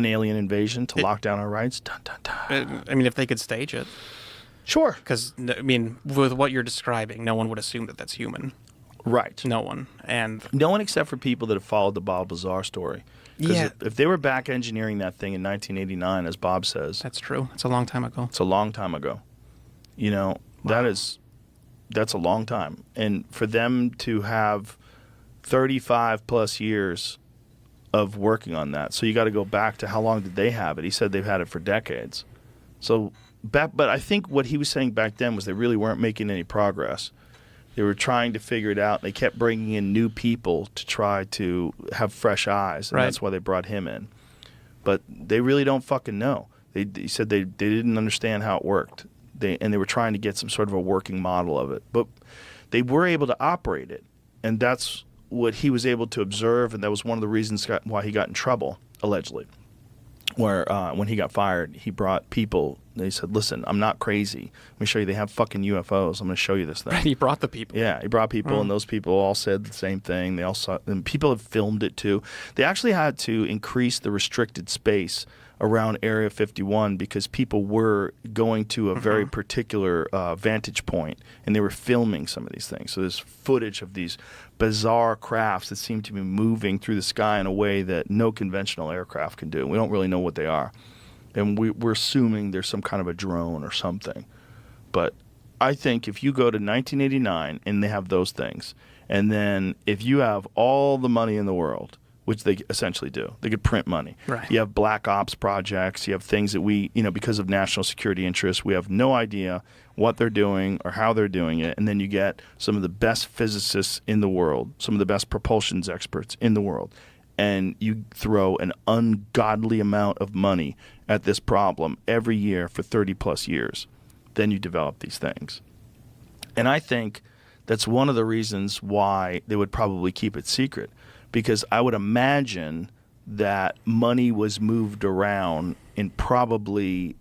an alien invasion to lock down our rights? Dun, dun, dun. I mean, if they could stage it. Sure. Because, I mean, with what you're describing, no one would assume that that's human. Right. No one. And no one except for people that have followed the Bob Lazar story. Yeah. If they were back engineering that thing in 1989, as Bob says. That's true. It's a long time ago. It's a long time ago. You know, Wow. that's a long time. And for them to have 35 plus years of working on that. So you got to go back to how long did they have it? He said they've had it for decades. So, but I think what he was saying back then was they really weren't making any progress. They were trying to figure it out. They kept bringing in new people to try to have fresh eyes, and Right. that's why they brought him in. But they really don't fucking know. He said they didn't understand how it worked. And they were trying to get some sort of a working model of it. But they were able to operate it, and that's what he was able to observe, and that was one of the reasons why he got in trouble, allegedly. Where when he got fired, he brought people. They said, listen, I'm not crazy. Let me show you. They have fucking UFOs. I'm going to show you this thing. He brought the people. Yeah, he brought people, and those people all said the same thing. They all saw, and people have filmed it too. They actually had to increase the restricted space around Area 51 because people were going to a very particular vantage point, and they were filming some of these things. So there's footage of these bizarre crafts that seem to be moving through the sky in a way that no conventional aircraft can do. We don't really know what they are. And we're assuming there's some kind of a drone or something. But I think if you go to 1989 and they have those things, and then if you have all the money in the world, which they essentially do, they could print money. Right. You have black ops projects, you have things that we, because of national security interests, we have no idea what they're doing or how they're doing it. And then you get some of the best physicists in the world, some of the best propulsion experts in the world. And you throw an ungodly amount of money at this problem every year for 30 plus years. Then you develop these things. And I think that's one of the reasons why they would probably keep it secret. Because I would imagine that money was moved around in probably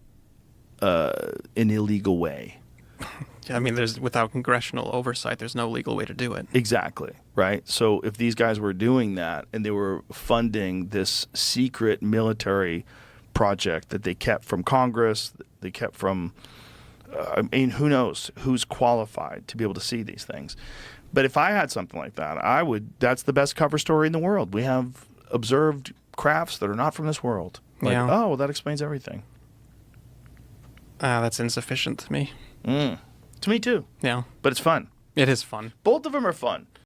an illegal way. I mean, without congressional oversight, there's no legal way to do it. Exactly, right? So if these guys were doing that and they were funding this secret military project that they kept from Congress, they kept from, who knows who's qualified to be able to see these things. But if I had something like that, that's the best cover story in the world. We have observed crafts that are not from this world. Like, Yeah. oh, well, that explains everything. That's insufficient to me. To me too. Yeah. But it's fun. It is fun. Both of them are fun.